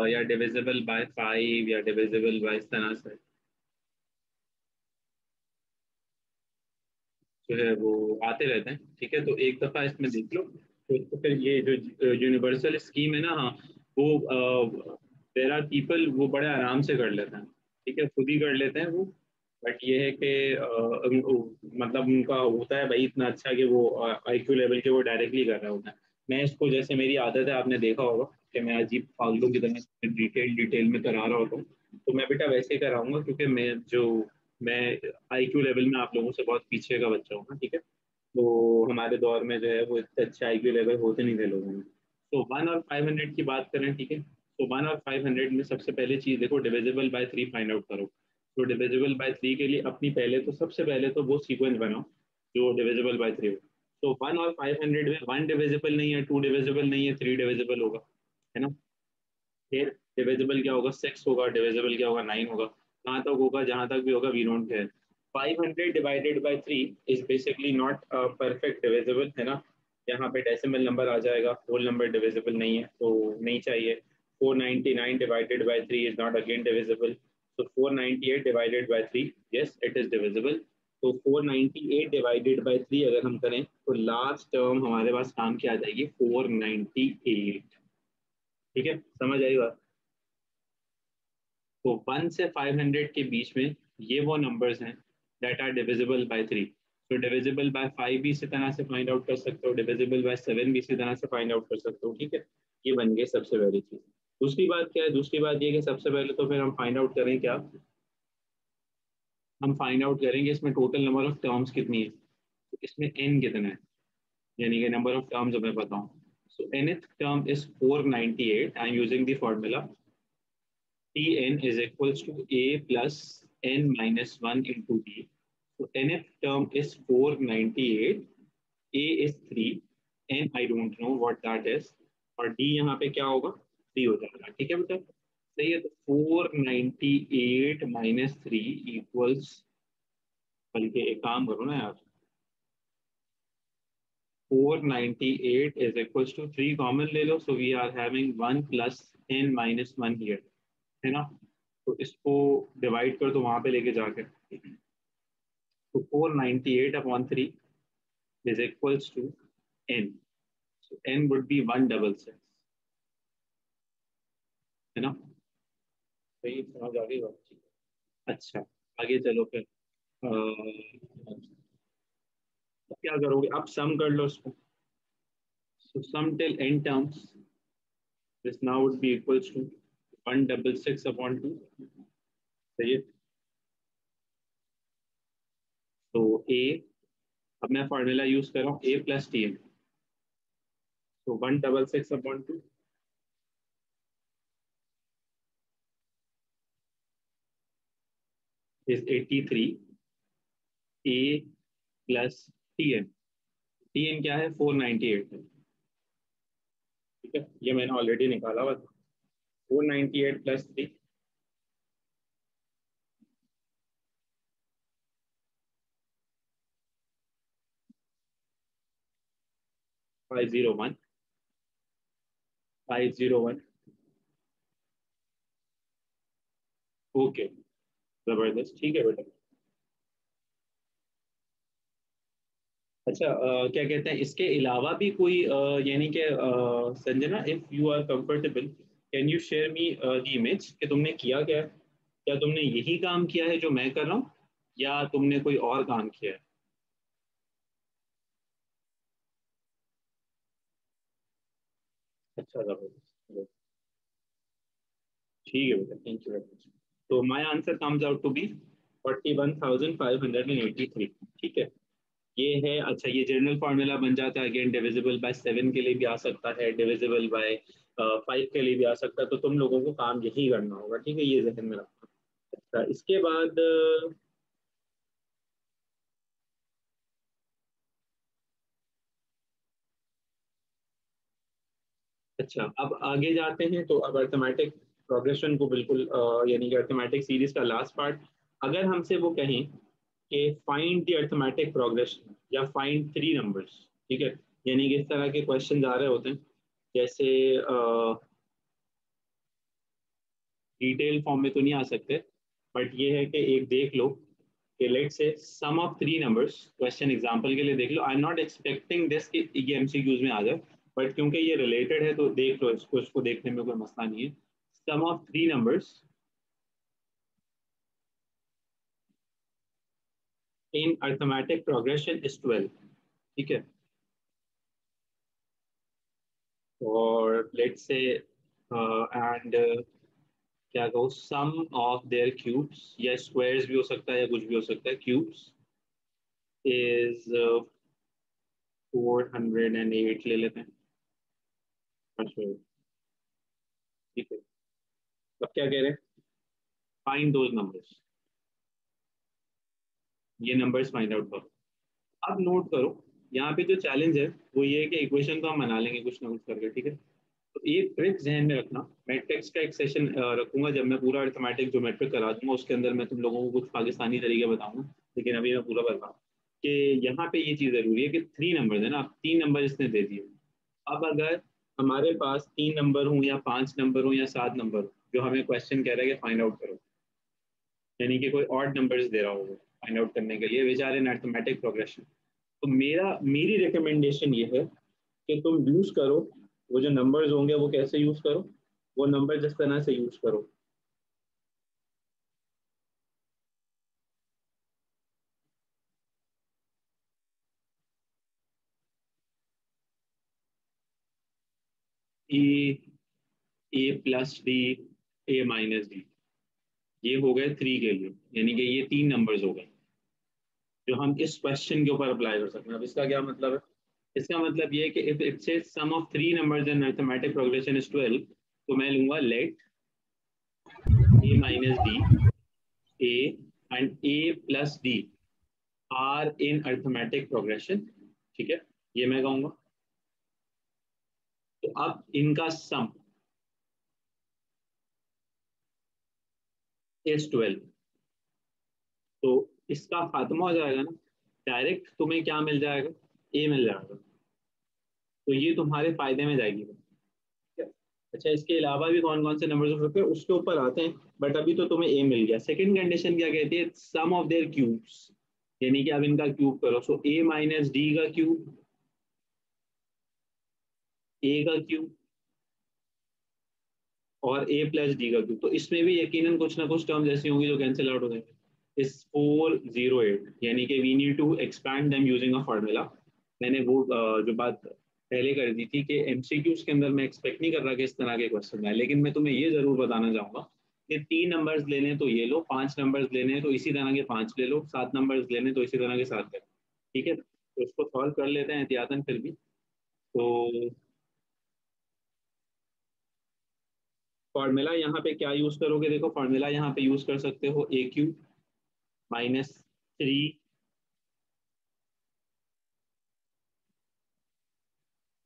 या divisible by 5 या divisible by इस तरह से जो है वो आते रहते हैं। ठीक है, तो एक दफा इसमें देख लो। तो फिर ये जो यूनिवर्सल स्कीम है ना, हाँ, वो देर आर पीपल वो बड़े आराम से कर लेते हैं। ठीक है, खुद ही कर लेते हैं वो। बट ये है कि मतलब उनका होता है भाई इतना अच्छा कि वो आईक्यू लेवल के वो डायरेक्टली कर रहे होते हैं। मैं इसको, जैसे मेरी आदत है, आपने देखा होगा कि मैं अजीब फालतू की तरह डिटेल डिटेल में करा रहा होता हूँ। तो मैं बेटा वैसे ही कराऊंगा, क्योंकि मैं आईक्यू लेवल में आप लोगों से बहुत पीछे का बच्चा हूँ ना। ठीक है, तो हमारे दौर में जो है वो इतने अच्छे आईक्यू लेवल होते नहीं थे लोगों में। तो 1 और 500 की बात करें, ठीक है, तो 1 और 500 में सबसे पहले चीज देखो, डिविजिबल बाय 3 फाइंड आउट करो। तो डिविजिबल बाय 3 के लिए अपनी पहले तो सबसे पहले तो वो सीक्वेंस बनाओ जो डिविजिबल बाय 3 हो। तो 1 और 500 में 1 डिविजिबल नहीं है, 2 डिविजिबल नहीं है, 3 डिविजिबल होगा, है ना। फिर डिविजिबल क्या होगा, 6 होगा, डिविजिबल क्या होगा, 9 होगा। कहाँ तक होगा, जहां तक भी होगा we don't care. 500 divided by 3 is basically not perfect divisible, है ना। यहाँ पे डेसिमल नंबर आ जाएगा, होल नंबर डिविजिबल नहीं है तो नहीं चाहिए। 499 divided by 3 is not again divisible. तो 498 divided by 3, yes it is divisible. तो 498 डिवाइडेड बाय 3 अगर हम करें तो लास्ट टर्म हमारे पास काम की आ जाएगी 498। ठीक है, समझ आई बात। तो 1 से 500 के बीच में ये वो नंबर्स हैं दैट आर डिविजिबल बाय 3। तो डिविजिबल बाय 5 भी इसी तरह से फाइंड आउट कर सकते हो, डिविजिबल बाय 7 भी इसी तरह से फाइंड आउट कर सकते हो। ठीक है, ये बन गई सबसे पहली चीज। दूसरी बात क्या है, दूसरी बात ये कि सबसे पहले तो फिर हम फाइंड आउट करें क्या, हम फाइंड आउट करेंगे इसमें टोटल नंबर ऑफ टर्म्स कितनी है। तो इसमें n कितना है, यानी कि नंबर ऑफ टर्म्स हमें बताओ। सो nth term is 498. I am using the formula Tn is equals to A plus n minus 1 into D. So nth term is 498, A is 3, n I don't know what that is, और D यहाँ पे क्या होगा, 3 हो जाएगा। ठीक है बेटा, सही है। तो 498 माइनस 3 इक्वल्स, बल्कि एक काम करो ना यार, 498 is equals to 3 कॉमन ले लो, so we are having 1 plus n minus 1 here, है ना। तो इसको डिवाइड कर दो वहां पे लेके जाकर। तो 498 upon 3 is equals to n। So n would be 166, है ना। सही समझ आ गई बात। अच्छा, आगे चलो फिर। अब क्या करोगे, अब सम कर लो इसको। So sum till n terms, this now would be equals to 166 upon 2। सही है। तो a, अब मैं फॉर्मूला यूज कर रहा हूँ a प्लस टी एन। तो 166 upon 2 is 83, a plus T N. T N क्या है, 498 है। ठीक है, ये मैंने ऑलरेडी निकाला हुआ था। 498 प्लस 3, 501, 501। ओके, जबरदस्त, ठीक है बेटा। अच्छा, क्या कहते हैं, इसके अलावा भी कोई यानी कि Sanjana, if you are comfortable can you share me the image कि तुमने किया क्या है। क्या तुमने यही काम किया है जो मैं कर रहा हूँ, या तुमने कोई और काम किया है। अच्छा, जबरदस्त, ठीक है बेटा, थैंक यू वेरी मच। तो my answer comes out to be 41,583। ठीक है, ये है। अच्छा, ये जनरल फार्मूला बन जाता है अगेन, डिविजिबल बाय 7 के लिए भी आ सकता है, डिविजिबल बाय 5 के लिए भी आ सकता है। तो तुम लोगों को काम यही करना होगा, ठीक है, ये जहन में रखना। अच्छा, इसके बाद अच्छा, अब आगे जाते हैं। तो अब अर्थमेटिक प्रोग्रेशन को बिल्कुल यानी कि अर्थमेटिक सीरीज का लास्ट पार्ट। अगर हमसे वो कहें कि फाइंड द अर्थमेटिक प्रोग्रेशन या फाइंड 3 नंबर्स, ठीक है, यानी कि इस तरह के क्वेश्चन आ रहे होते हैं। जैसे डिटेल फॉर्म में तो नहीं आ सकते, बट ये है कि एक देख लो कि let say sum of three numbers, question example के लिए देख लो। I am not expecting this कि ये एमसीक्यूज में आ जाए, बट क्योंकि ये रिलेटेड है तो देख लो इसको, इसको देखने में कोई मसला नहीं है। Sum of three numbers in arithmetic progression is 12। ठीक है, और लेट्स से एंड क्या कहूँ, सम ऑफ देयर क्यूब्स, या स्क्वायर्स भी हो सकता है या कुछ भी हो सकता है, क्यूब्स इज 408 ले लेते हैं। अच्छा, ठीक है। अब क्या कह रहे हैं, फाइंड दोज नंबर्स, ये नंबर्स फाइंड आउट करो। अब नोट करो, यहाँ पे जो चैलेंज है वो ये है कि इक्वेशन तो हम बना लेंगे कुछ ना कुछ करके, ठीक है। तो एक ट्रिक जहन में रखना, मैट्रिक्स का एक सेशन रखूंगा जब मैं पूरा अर्थमेटिक ज्योमेट्रिक करा दूंगा, उसके अंदर मैं तुम लोगों को कुछ पाकिस्तानी तरीके बताऊंगा, लेकिन अभी मैं पूरा बताऊँ कि यहाँ पे ये चीज़ जरूरी है कि थ्री नंबर है ना, आप तीन नंबर इसने दे दिए। अब अगर हमारे पास तीन नंबर हो या पांच नंबर हो या सात नंबर हो, जो हमें क्वेश्चन कह रहा है कि फाइंड आउट करो, यानी कि कोई ऑड नंबर्स दे रहा होगा फाइंड आउट करने के लिए, which are in arithmetic progression, तो मेरी रिकमेंडेशन ये है कि तुम यूज करो, वो जो नंबर्स होंगे वो कैसे यूज करो, वो नंबर जिस तरह से यूज करो। ए, ए प्लस डी, ए माइनस डी, ये हो गए थ्री के लिए, यानी कि ये तीन नंबर्स हो गए जो हम इस क्वेश्चन के ऊपर अप्लाई कर सकते हैं। अब इसका क्या मतलब है, इसका मतलब ये है कि if it says sum of three numbers in mathematic progression is 12, तो मैं लूंगा let a minus d, a and a plus d are in arithmetic progression, ठीक है, ये मैं कहूंगा। तो अब इनका सम इज 12, तो इसका खात्मा हो जाएगा ना, डायरेक्ट तुम्हें क्या मिल जाएगा, ए मिल जाएगा, तो ये तुम्हारे फायदे में जाएगी। अच्छा, इसके अलावा भी कौन कौन से नंबर्स हो सकते हैं उसके ऊपर आते हैं, बट अभी तो तुम्हें ए मिल गया। सेकंड कंडीशन क्या कहती है, सम ऑफ देयर क्यूब्स, यानी कि अब इनका क्यूब करो, सो ए माइनस डी का क्यूब, ए का क्यूब और ए प्लस डी का क्यूब, तो इसमें भी यकीनन कुछ ना कुछ टर्म्स ऐसी होंगी जो कैंसिल आउट हो जाएंगे। इस 408, यानी कि we need to expand them using a formula. मैंने वो जो बात पहले कर दी थी कि एमसीक्यूज के अंदर मैं एक्सपेक्ट नहीं कर रहा कि इस तरह के क्वेश्चन आए, लेकिन मैं तुम्हें ये जरूर बताना चाहूंगा कि तीन नंबर्स लेने तो ये लो, पांच नंबर्स लेने हैं तो इसी तरह के पांच ले लो, सात नंबर्स लेने तो इसी तरह के सात ले लो, ठीक है। तो इसको सॉल्व कर लेते हैं एहतियातन फिर भी। तो फॉर्मूला यहाँ पे क्या यूज करोगे, देखो फॉर्मूला यहाँ पे यूज कर सकते हो, ए क्यू माइनस थ्री,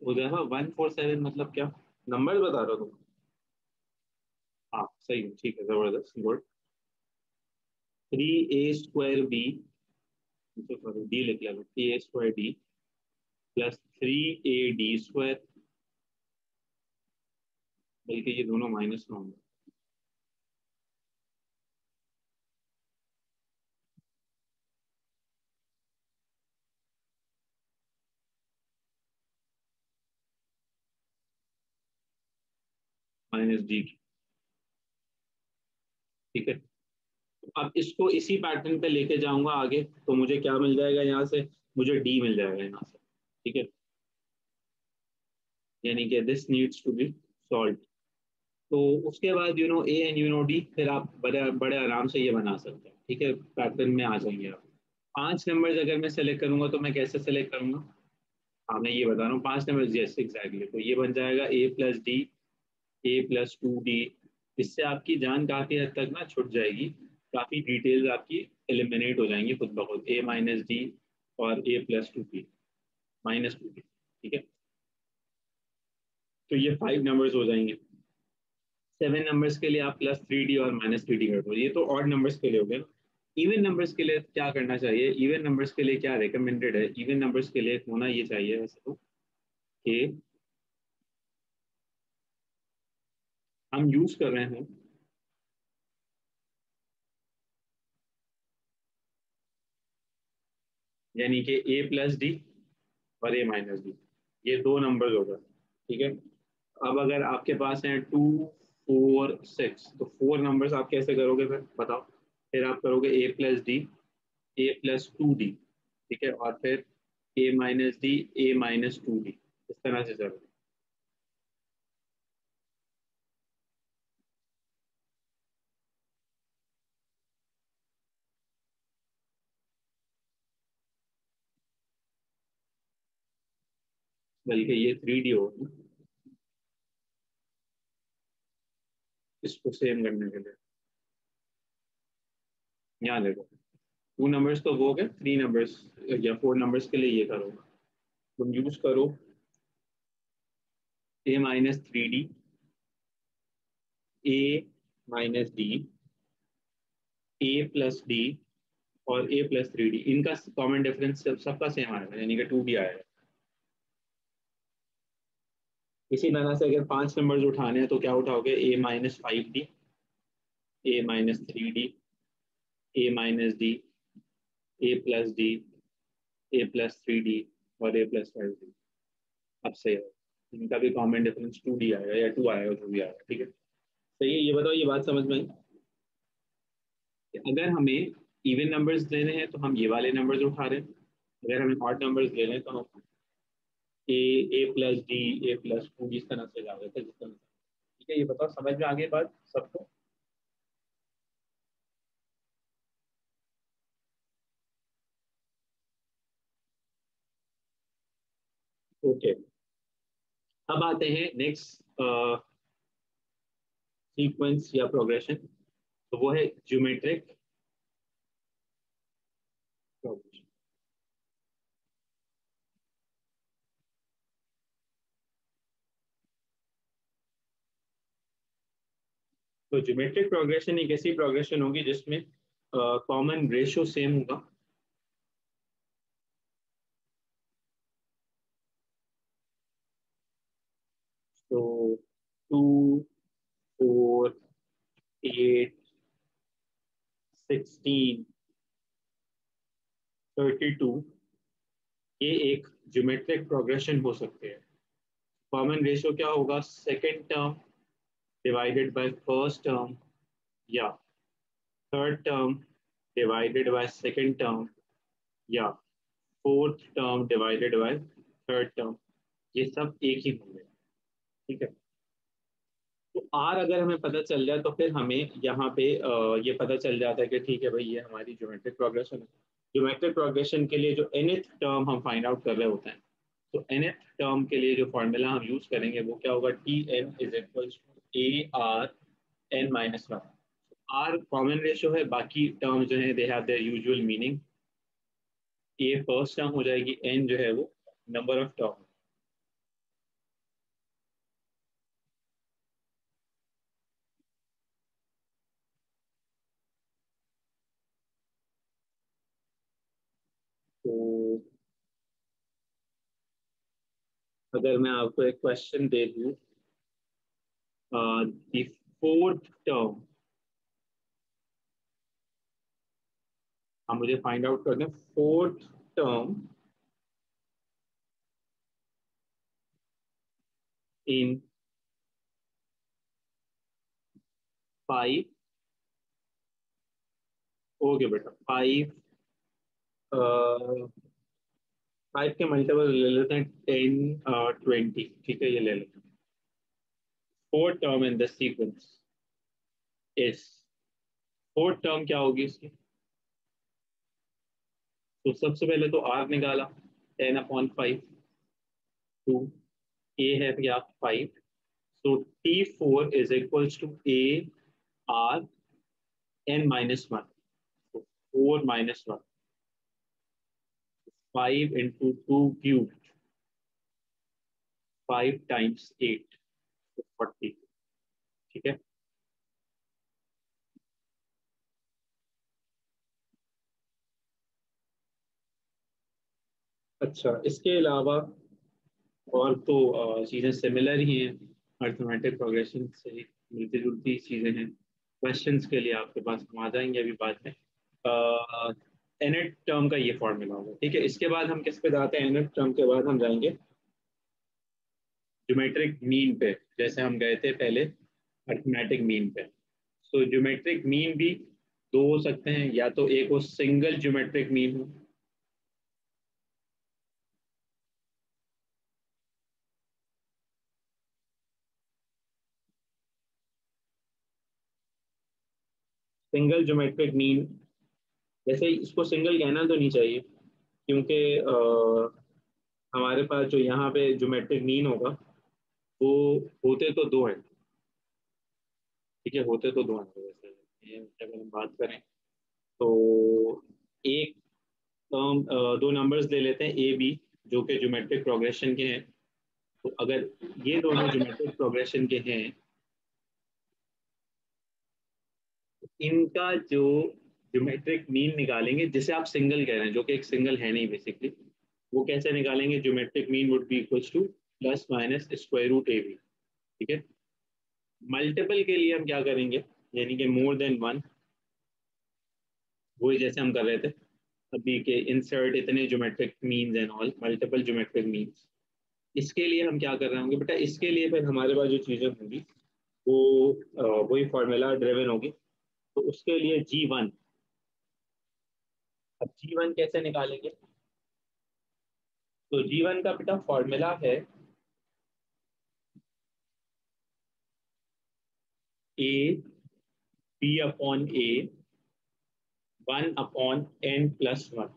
उधर 147 मतलब क्या, नंबर बता रहे हो तुम? हाँ सही है, ठीक है, जबरदस्त, गुड। थ्री ए स्क्वायर बी, सॉरी डी लिख लेना, three A square D plus three A D square, बल्कि ये दोनों माइनस में होंगे, माइनस डी की, ठीक है। अब इसको इसी पैटर्न पे लेके जाऊंगा आगे, तो मुझे क्या मिल जाएगा यहाँ से, मुझे डी मिल जाएगा यहाँ से, ठीक है, यानी कि this needs to be solve. तो उसके बाद you know a and you know d, फिर आप बड़े बड़े आराम से ये बना सकते हैं, ठीक है, पैटर्न में आ जाएंगे आप। पांच नंबर्स अगर मैं सेलेक्ट करूंगा तो मैं कैसे सेलेक्ट करूंगा, हाँ मैं ये बता रहा हूँ, पांच नंबर, यस एग्जैक्टली, तो ये बन जाएगा ए प्लस डी, ए प्लस टू डी। इससे आपकी जान काफी हद तक ना छुट जाएगी, काफी डिटेल्स आपकी एलिमिनेट हो जाएंगी खुद ब खुद, ए माइनस डी और A plus two D minus two D, ठीक है। तो ये फाइव नंबर्स हो जाएंगे। सेवन नंबर्स के लिए आप प्लस थ्री डी और माइनस थ्री डी कर दो, ये तो ऑड नंबर्स के लिए हो गया। इवन नंबर्स के लिए क्या करना चाहिए, इवन नंबर्स के लिए क्या रिकमेंडेड है, इवन नंबर्स के लिए होना ये चाहिए वैसे तो कि हम यूज कर रहे हैं यानी कि ए प्लस डी और ए माइनस डी, ये दो नंबर्स हो गए। ठीक है, अब अगर आपके पास हैं 2 4 6, तो 4 नंबर्स आप कैसे करोगे फिर बताओ? फिर आप करोगे ए प्लस डी, ए प्लस 2 डी, ठीक है, और फिर ए माइनस डी, ए माइनस 2 डी, इस तरह से चलोगे। बल्कि ये 3D होगा इसको सेम करने के लिए। यहाँ देखो, 2 नंबर्स तो वो हो गए, 3 नंबर्स या 4 नंबर्स के लिए ये करो, तुम यूज करो ए माइनस 3 डी, ए माइनस डी, ए प्लस डी और ए प्लस 3 डी, इनका कॉमन डिफरेंस सबका सेम आएगा, यानी कि 2 डी आएगा। इसी तरह से अगर 5 नंबर्स उठाने हैं तो क्या उठाओगे? ए माइनस 5 डी, ए माइनस 3 डी, ए माइनस डी, ए प्लस डी, ए प्लस 3 डी और ए प्लस 5 डी। अब सही है, इनका भी कॉमन डिफरेंस 2 डी आएगा या 2 आएगा, जो भी आएगा। ठीक है, सही है। ये बताओ, ये बात समझ में आई? अगर हमें इवन नंबर्स लेने हैं तो हम ये वाले नंबर्स उठा रहे हैं, अगर हमें ऑड नंबर्स लेने हैं तो हम ए, ए प्लस डी, ए प्लस 2 इस तरह से जा रहे थे, जिस तरह से। ठीक है, ये बताओ समझ में आ गई बात सबको? ओके, अब आते हैं नेक्स्ट सीक्वेंस या प्रोग्रेशन, तो वो है ज्योमेट्रिक प्रोग्रेशन। तो ज्योमेट्रिक प्रोग्रेशन एक ऐसी प्रोग्रेशन होगी जिसमें कॉमन रेशियो सेम होगा। तो 2 4 8 16 32, ये एक ज्योमेट्रिक प्रोग्रेशन हो सकते हैं। कॉमन रेशियो क्या होगा? Second term divided by first term, या third term divided by second term, या fourth term divided by third term, ये सब एक ही होंगे। ठीक है, तो आर अगर हमें पता चल जाए तो फिर हमें यहाँ पे ये पता चल जाता है कि ठीक है भाई, ये हमारी ज्योमेट्रिक प्रोग्रेशन है। ज्योमेट्रिक प्रोग्रेशन के लिए जो nth टर्म हम फाइंड आउट कर रहे होते हैं, तो nth टर्म के लिए जो फॉर्मूला हम यूज करेंगे वो क्या होगा? T n is equal to a r n minus one. R common ratio है, बाकी टर्म जो है they have their usual meaning. A first term हो जाएगी, एन जो है वो नंबर ऑफ टर्म। तो अगर मैं आपको एक क्वेश्चन दे दूं, द फोर्थ टर्म, हम मुझे फाइंड आउट कर दें फोर्थ टर्म इन 5। ओके बेटा, 5 के मल्टीपल ले लेते हैं, 10 20, ठीक है, ये ले लेते हैं। Fourth term in the sequence is, fourth term क्या होगी इसकी? तो सबसे पहले तो आर निकाला, 10/5, टू, ए है क्या? 5। So T4 is equals to a r n minus one, 4 - 1, 5 × 2 cube, 5 × 8, 40। ठीक है, अच्छा, इसके अलावा और तो चीज़ें सिमिलर ही हैं, अर्थमेटिक प्रोग्रेशन से मिलती जुलती चीज़ें हैं। क्वेश्चंस के लिए आपके पास हम आ जाएंगे अभी बाद में। nth टर्म का ये फॉर्मूला होगा। ठीक है, इसके बाद हम किस पे जाते हैं, nth टर्म के बाद हम जाएंगे ज्योमेट्रिक मीन पे, जैसे हम गए थे पहले अरिथमेटिक मीन पे। तो ज्योमेट्रिक मीन भी दो हो सकते हैं, या तो एक वो सिंगल ज्योमेट्रिक मीन हो, सिंगल ज्योमेट्रिक मीन, जैसे इसको सिंगल कहना तो नहीं चाहिए, क्योंकि हमारे पास जो यहाँ पे ज्योमेट्रिक मीन होगा वो होते तो दो हैं। ठीक है, होते तो दो हैं, वैसे अगर हम बात करें तो एक टर्म, दो नंबर्स ले लेते हैं ए बी, जो कि ज्योमेट्रिक प्रोग्रेशन के हैं। तो अगर ये दोनों ज्योमेट्रिक प्रोग्रेशन के हैं, तो इनका जो ज्योमेट्रिक मीन निकालेंगे, जिसे आप सिंगल कह रहे हैं, जो कि एक सिंगल है नहीं बेसिकली, वो कैसे निकालेंगे, geometric mean would be equals to plus minus square root a b. ठीक है, मल्टीपल के लिए हम क्या करेंगे, यानी कि मोर देन वन, वही जैसे हम कर रहे थे अभी के इंसर्ट इतने geometric means and all, multiple geometric means. इसके लिए हम क्या कर रहे होंगे बेटा, इसके लिए फिर हमारे पास जो चीज़ें होंगी वो वही फॉर्मूला ड्रिवन होगी। तो उसके लिए G1, अब G1 कैसे निकालेंगे, तो G1 का बेटा फॉर्मूला है A B upon A 1/n+1।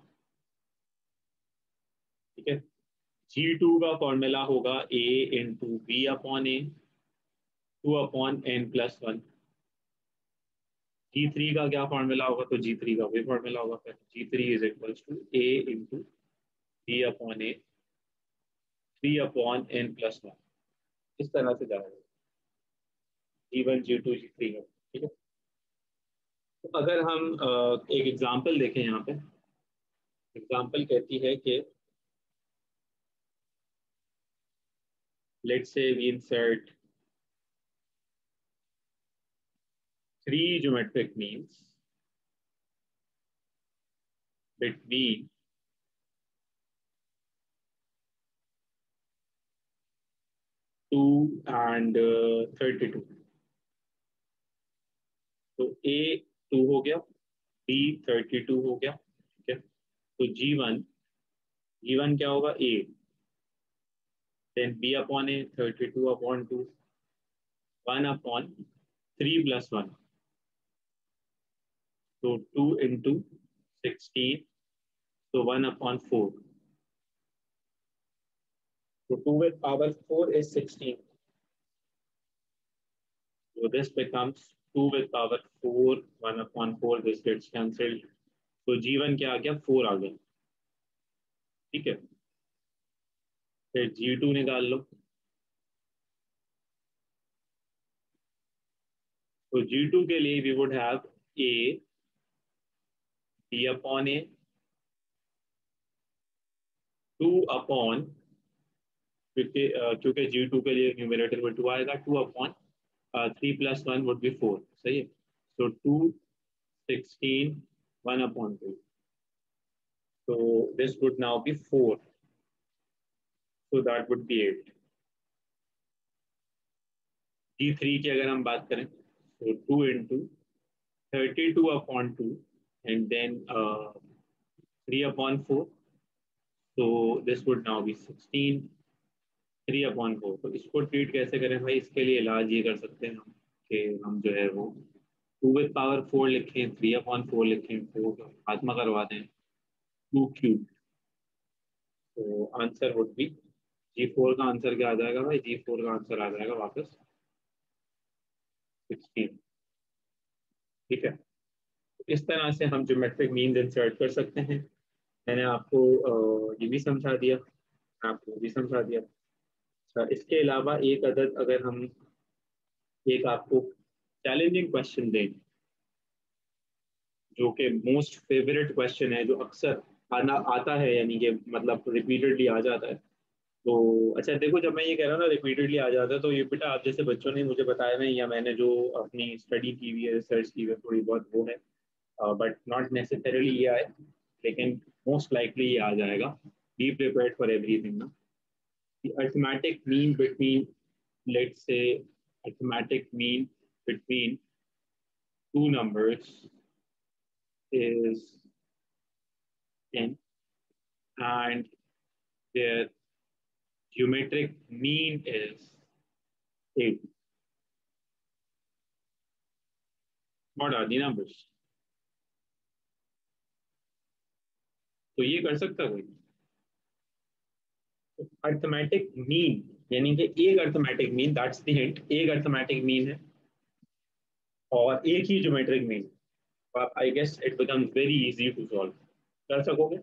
ठीक है, G2 का फॉर्मूला होगा ए इंटू बी अपॉन ए 2/n+1। G3 का क्या फॉर्मूला होगा, तो G3 का वही फॉर्मूला होगा, फिर G3 is equals to a into b upon a 3/n+1। इस तरह से जाएगा G1 G2 G3 का। ठीक है, तो अगर हम एक एग्जांपल देखें यहाँ पे, एग्जांपल कहती है कि let's say we insert three geometric means between 2 and 32। तो A 2 हो गया, B 32 हो गया। ठीक है, तो G1 क्या होगा, A, then B upon A 32/2, 1/3+1, तो 2 इंटू 16, तो 1/4, so 2 with power 4 is 16, so this becomes 2 with power 4, 1/4, this gets cancelled, तो G1 क्या आ गया, 4 आ गया। ठीक है, फिर G2 निकाल लो, तो G2 के लिए we would have A B upon A 2 क्योंकि G2 के लिए न्यूमरेटर में 2 आएगा, 2/3+1 वुड बी 4। सही है, so 2 16 1/2, so this would now be 4, so that would be 8। G3 की अगर हम बात करें तो 2 into 32/2 and then 3/4, so this would now be 16, 3/4। तो इसको ट्रीट कैसे करें भाई, इसके लिए इलाज ये कर सकते हैं हम कि हम जो है वो 2 with power 4 लिखें, 3/4 लिखें, 4 आत्मा करवा दें, 2 क्यूब। तो आंसर वुड बी G4 का आंसर क्या आ जाएगा भाई, G4 का आंसर आ जाएगा वापस 16। ठीक है, तो इस तरह से हम ज्योमेट्रिक मीन्स इंसर्ट कर सकते हैं। मैंने आपको ये भी समझा दिया, आपको भी समझा दिया। अच्छा, इसके अलावा एक अदद अगर हम एक आपको चैलेंजिंग क्वेश्चन दें, जो कि मोस्ट फेवरेट क्वेश्चन है, जो अक्सर आना आता है, यानी कि मतलब रिपीटेडली आ जाता है। तो अच्छा देखो, जब मैं ये कह रहा हूँ ना रिपीटेडली आ जाता है, तो ये बेटा आप जैसे बच्चों ने मुझे बताया है, या मैंने जो अपनी स्टडी की हुई है, रिसर्च की हुई है, थोड़ी बहुत वो है, बट नॉट नेसेसरीली ये आए लेकिन मोस्ट लाइकली ये आ जाएगा. बी प्रिपेयर्ड फॉर एवरीथिंग ना. The arithmetic mean between, let's say, arithmetic mean between two numbers is 10, and their geometric mean is 8. What are the numbers? तो ये कर सकता कोई. अर्थमेटिक मीन यानी कि एक arithmetic mean, that's the hint, एक अर्थमेटिक मीन है और एक ही geometric mean. I guess it becomes very easy to solve. कर सकोगे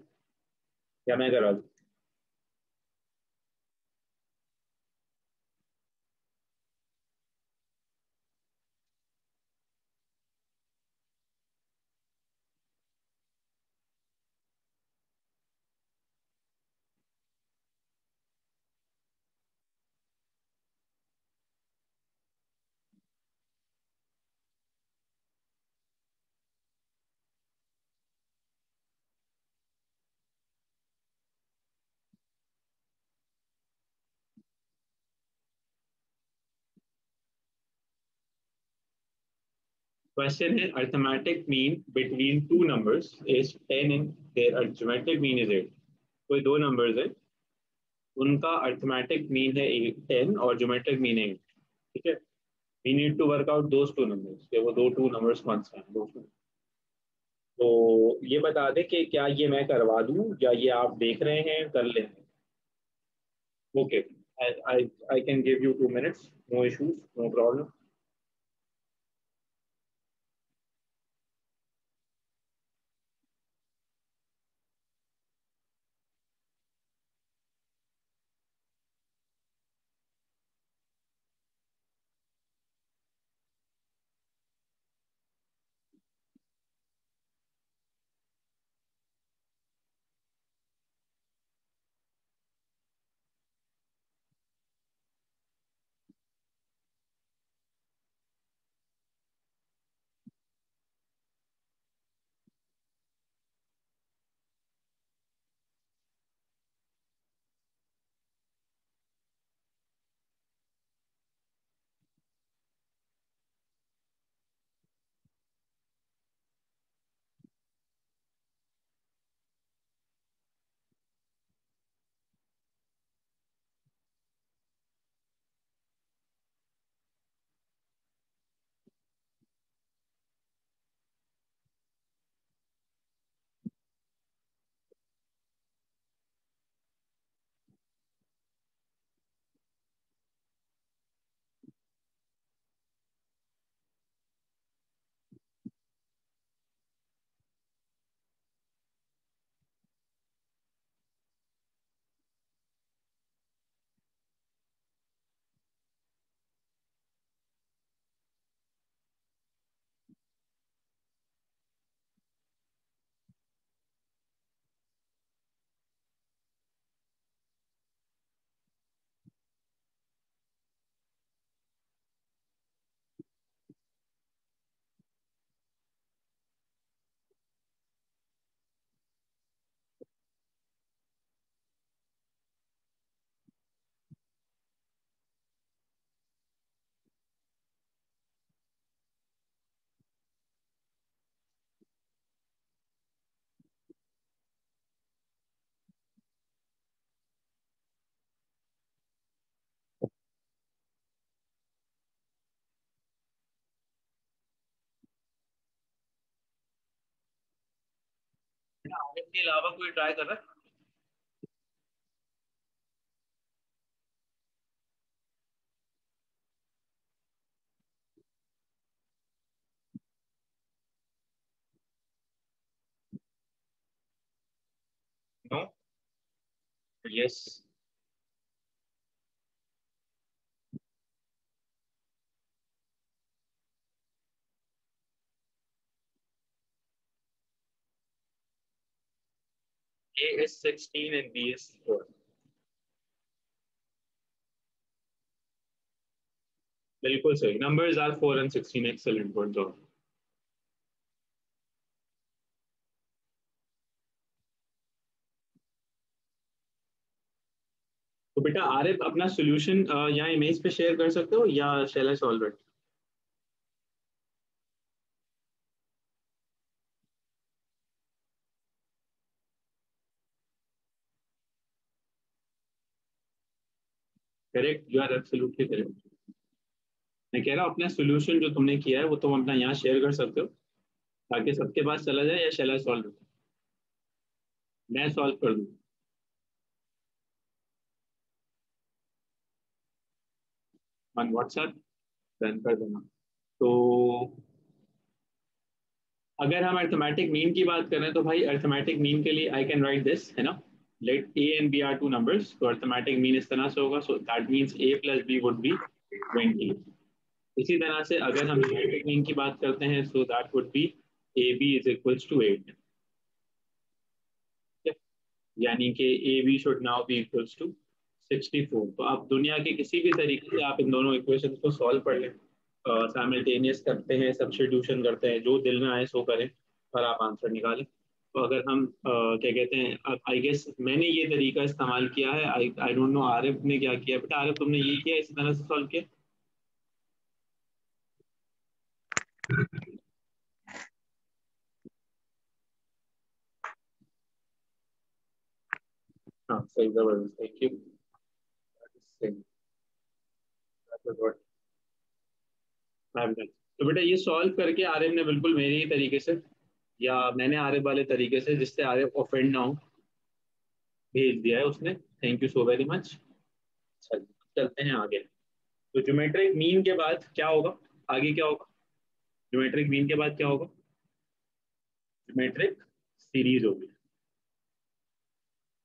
या मैं करा दूं? Question है arithmetic mean between two numbers is 10 and their geometric mean is 8. कोई दो numbers है, उनका arithmetic mean है 10 और geometric mean है 8. ठीक है. We need to work out those two numbers. कि वो दो two numbers कौन से हैं दोस्तों. तो ये बता दे कि क्या ये मैं करवा दूं या ये आप देख रहे हैं कर लें. Okay. I can give you 2 minutes. No issues. No problem. आगे के अलावा कोई ट्राई कर रहा है? No. Yes. A is 16 and B is 4. बिल्कुल सही. Numbers are 4 and 16. Excellent. Good job. तो बेटा आरिफ अपना सोल्यूशन यहाँ इमेज पे शेयर कर सकते हो या shall I solve it? Correct, you are absolutely correct. मैं कह रहा हूँ अपना सोल्यूशन जो तुमने किया है वो तुम अपना यहाँ शेयर कर सकते हो ताकि सबके पास चला जाए, या शैल आई सॉल्व इट? मैं सॉल्व कर दूँ ऑन व्हाट्सएप? डन कर देना। तो अगर हम अर्थमेटिक मीन की बात करें तो भाई अर्थमेटिक मीन के लिए आई कैन राइट दिस, है ना, let a and b are two numbers, तो अर्थमेटिक मीन इस तरह से होगा, so that means a plus b would be 20। इसी तरह से अगर हम न्यूमेरिक मीन की बात करते हैं so that would be a b is equals to 8, यानी कि a b should now be equals to 64। तो आप दुनिया के किसी भी तरीके से आप इन दोनों इक्वेशन को सॉल्व कर लें, साइमल्टेनियस करते हैं, सब्स्टिट्यूशन करते हैं, जो दिल में आए सो करें और आप आंसर निकालें। तो अगर हम क्या कहते हैं, आई गेस मैंने ये तरीका इस्तेमाल किया है, आई आई डोंट नो आरिफ ने क्या किया। बेटा आरिफ तुमने ये किया इसी तरह से सॉल्व किया? हाँ सही, जबरदस्त, थैंक यू। तो बेटा ये सॉल्व करके आरिफ ने बिल्कुल मेरे ही तरीके से, या मैंने आरिफ वाले तरीके से जिससे आरिफ ऑफेंड ना हो, भेज दिया है उसने। Thank you so very much. चल, चलते हैं आगे। तो ज्योमेट्रिक मीन के बाद क्या होगा? आगे क्या होगा? ज्योमेट्रिक मीन के बाद क्या होगा? ज्योमेट्रिक सीरीज होगी।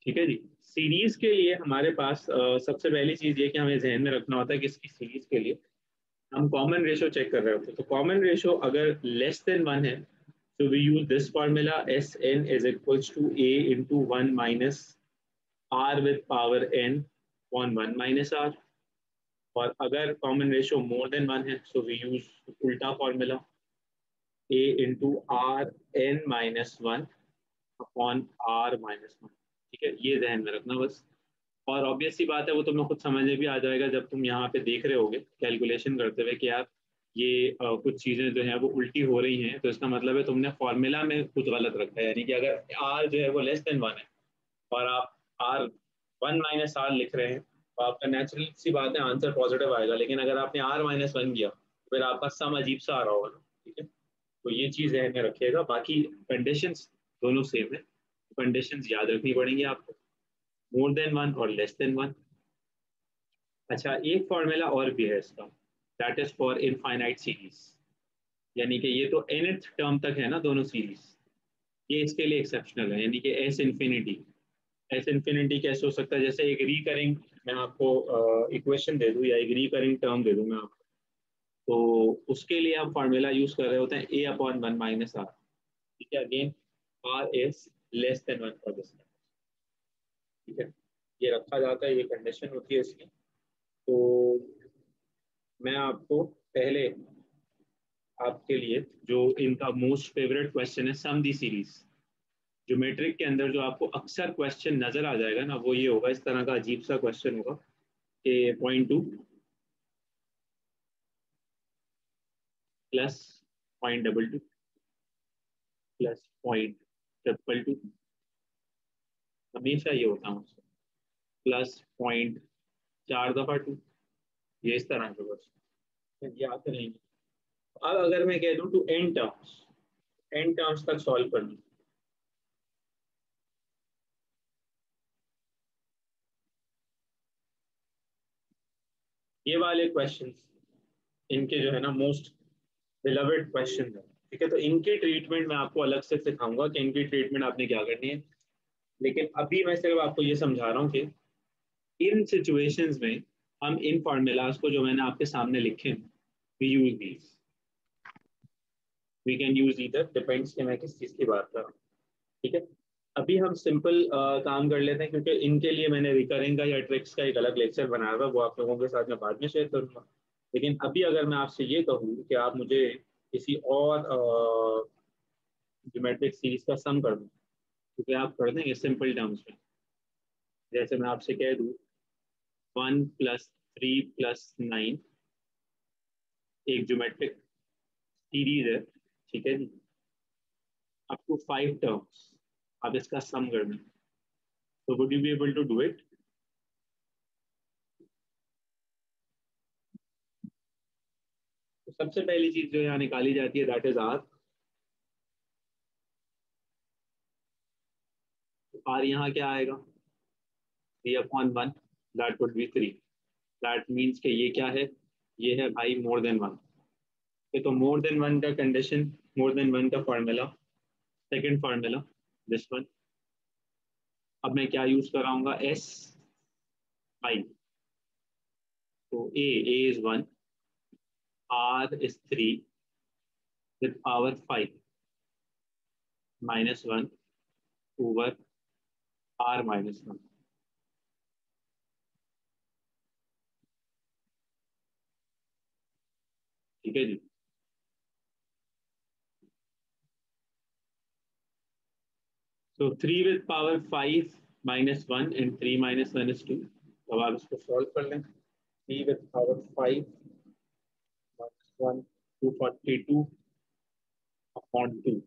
ठीक है जी। सीरीज के लिए हमारे पास सबसे पहली चीज ये कि हमें जहन में रखना होता है कि इसकी सीरीज के लिए हम कॉमन रेशो चेक कर रहे होते हैं। तो कॉमन रेशो अगर लेस देन 1 है तो we use this formula, s n is equals to a into 1 minus r with power n on 1 minus r. और अगर कॉमन रेशो मोर देन 1 है सो वी यूज उल्टा formula, a into r n minus one upon r minus one. ठीक है, ये ध्यान में रखना बस। और ऑब्वियस सी बात है वो तुम्हें खुद समझ में भी आ जाएगा जब तुम यहाँ पे देख रहे होगे कैलकुलेशन करते हुए कि यार ये कुछ चीज़ें जो है वो उल्टी हो रही हैं, तो इसका मतलब है तुमने फॉर्मूला में कुछ गलत रखा है। यानी कि अगर आर जो है वो लेस देन 1 है और आप आर 1 माइनस आर लिख रहे हैं तो आपका नेचुरल सी बात है आंसर पॉजिटिव आएगा। लेकिन अगर आपने आर माइनस वन किया तो फिर आपका सम अजीब सा आ रहा होगा ना। ठीक है, तो ये चीज़ ध्यान में रखिएगा। बाकी कंडीशंस दोनों सेम है, कंडीशंस याद रखनी पड़ेंगी आपको, मोर देन 1 और लेस देन 1। अच्छा, एक फॉर्मूला और भी है इसका, that is for infinite series, यानी कि ये तो nth टर्म तक है ना दोनों सीरीज, ये इसके लिए एक्सेप्शनल है। यानी कि एस इन्फिनिटी, एस इन्फिनिटी कैसे हो सकता है? जैसे एक रिकरिंग मैं आपको इक्वेशन दे दूं या एक रिकरिंग टर्म दे दूं मैं आपको, तो उसके लिए आप फॉर्मूला यूज कर रहे होते हैं ए अपॉन 1 माइनस आर। ठीक है, again r is less than 1 for this. ठीक है, ये रखा जाता है, ये कंडीशन होती है इसकी। तो मैं आपको पहले आपके लिए जो इनका मोस्ट फेवरेट क्वेश्चन है, सम दी सीरीज, ज्योमेट्रिक के अंदर जो आपको अक्सर क्वेश्चन नजर आ जाएगा ना, वो ये होगा, इस तरह का अजीब सा क्वेश्चन होगा कि point two plus point double two plus point triple two, हमेशा ये होता है उसको, प्लस पॉइंट 4 दफा 2, ये इस तरह के क्वेश्चन ये आते रहेंगे। अब अगर मैं कह दूं टू एन टर्म्स तक सॉल्व करनी, ये वाले क्वेश्चन इनके जो है ना मोस्ट बिलवेड क्वेश्चन है। ठीक है, तो इनकी ट्रीटमेंट मैं आपको अलग से सिखाऊंगा कि इनकी ट्रीटमेंट आपने क्या करनी है। लेकिन अभी मैं सिर्फ आपको ये समझा रहा हूँ कि इन सिचुएशंस में हम इन फॉर्मूलाज को जो मैंने आपके सामने लिखे we use these, we can use either, depends कि मैं किस चीज़ की बात कर रहा हूँ। ठीक है, अभी हम सिंपल काम कर लेते हैं क्योंकि इनके लिए मैंने रिकरिंग का या ट्रिक्स का एक अलग लेक्चर बनाया हुआ, वो आप लोगों के साथ मैं बाद में शेयर करूंगा। लेकिन अभी अगर मैं आपसे ये कहूँ कि आप मुझे किसी और ज्योमेट्रिक सीरीज का सम कर दूं, तो क्या आप कर देंगे सिंपल टर्म्स में? जैसे मैं आपसे कह दूं 1 + 3 + 9 एक ज्योमेट्रिक सीरीज है, ठीक है जी, अप टू 5 टर्म्स। अब इसका सम करना, तो would you be able to do it? तो सबसे पहली चीज जो यहाँ निकाली जाती है दैट इज आर। आर यहाँ क्या आएगा? 3/1, that would B 3। That means कि ये क्या है? ये है भाई मोर देन वन। तो मोर देन वन का कंडीशन, मोर देन वन का formula, second formula this one. अब मैं क्या यूज कराऊंगा? S I. तो A is 1, R is 3 with power 5 -1 over R-1। ठीक है जी। So 3 with power 5 -1 and 3 -1 is 2। अब आप इसको सॉल्व कर लें। 3 with power 5 -1, 242 upon 2,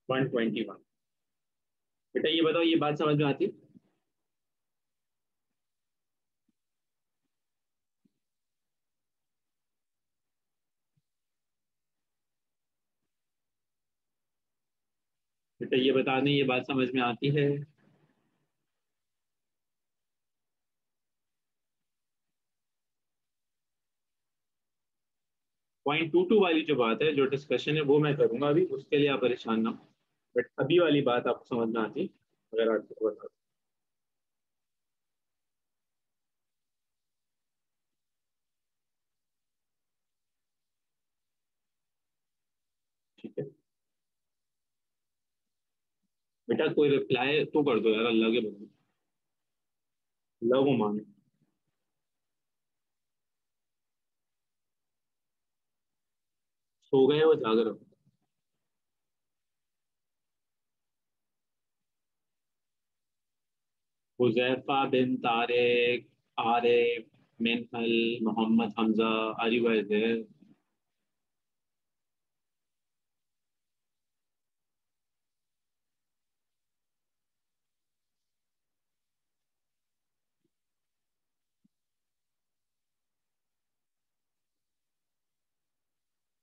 121। बेटा ये बताओ, ये बात समझ में आती है? बेटा ये बता दें, ये बात समझ में आती है? 0.22 वाली जो बात है, जो डिस्कशन है, वो मैं करूंगा अभी, उसके लिए आप परेशान ना हो। बट अभी वाली बात आपको समझ में आती, अगर आपको बता। ठीक है बेटा, कोई रिप्लाई तो कर दो यार, अल्लाह के बंदे, अल्लाह को मानो। सो गए वो जाग रहे हो? Huzaifa bin Tariq, Arif, Minhal, Mohammad Hamza, are you guys there?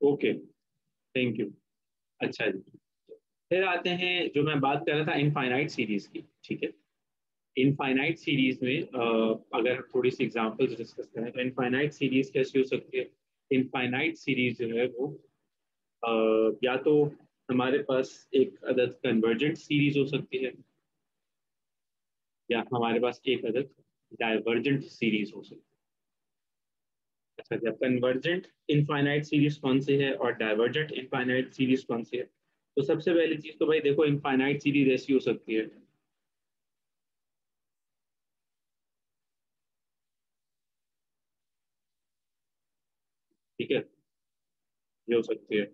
Okay, thank you. अच्छा जी, फिर आते हैं जो मैं बात कर रहा था इनफाइनाइट सीरीज की। ठीक है, इनफाइनाइट सीरीज में अगर हम थोड़ी सी एग्जांपल्स डिस्कस करें तो इनफाइनाइट सीरीज कैसी हो सकती है? इनफाइनाइट सीरीज जो है वो या तो हमारे पास एक अदद कन्वर्जेंट सीरीज हो सकती है, या हमारे पास एक अदद डाइवर्जेंट सीरीज हो सकती है। अच्छा, जब कन्वर्जेंट इनफाइनाइट सीरीज कौन सी है और डाइवर्जेंट इनफाइनाइट सीरीज कौन सी है? तो सबसे पहली चीज तो भाई देखो, इनफाइनाइट सीरीज ऐसी हो सकती है, ठीक है, ये हो सकती है,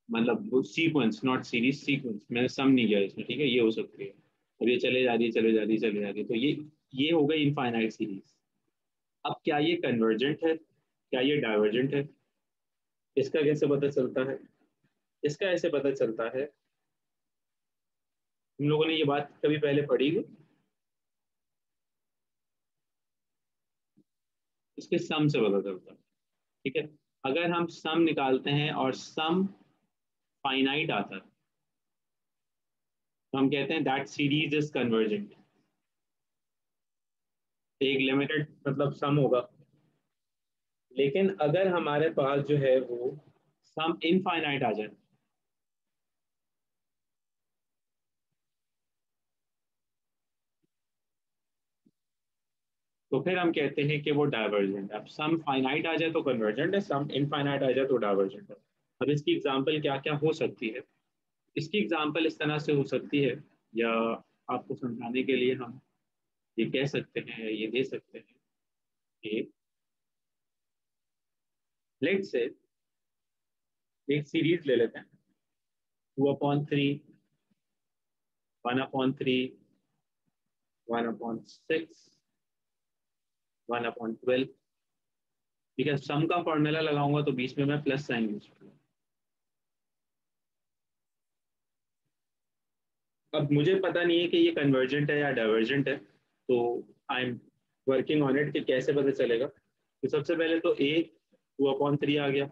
मतलब वो सीक्वेंस, नॉट सीरीज, सीक्वेंस, मैंने सम नहीं किया इसमें, ठीक है, ये हो सकती है। अब ये चले जा रही है, चले जा रही है, चले जा रही है, तो ये हो गई इनफाइनाइट सीरीज। अब क्या ये कन्वर्जेंट है, क्या ये डाइवर्जेंट है? इसका कैसे पता चलता है? इसका ऐसे पता चलता है, तुम लोगों ने ये बात कभी पहले पढ़ी है? इसके सम से पता चलता है, ठीक है। अगर हम सम निकालते हैं और सम फाइनाइट आता है, तो हम कहते हैं दैट सीरीज इज कन्वर्जेंट। एक लिमिटेड मतलब सम होगा, लेकिन अगर हमारे पास जो है वो सम इनफाइनाइट आ जाए, तो फिर हम कहते हैं कि वो डाइवर्जेंट है। अब सम फाइनाइट आ जाए तो कन्वर्जेंट है, सम इनफाइनाइट आ जाए तो डाइवर्जेंट है। अब इसकी एग्जांपल क्या क्या हो सकती है? इसकी एग्जांपल इस तरह से हो सकती है, या आपको समझाने के लिए हम ये कह सकते हैं, ये दे सकते हैं कि लेट से एक सीरीज ले लेते हैं, 2/3, 1/3, 1/6, 1/12। ठीक है, सम का फॉर्मूला लगाऊंगा तो बीच में मैं प्लस साइन यूज करूंगा। अब मुझे पता नहीं है कि ये कन्वर्जेंट है या डाइवर्जेंट है, तो I am working on it कि कैसे पता चलेगा। तो सबसे पहले तो a 2/3 आ गया,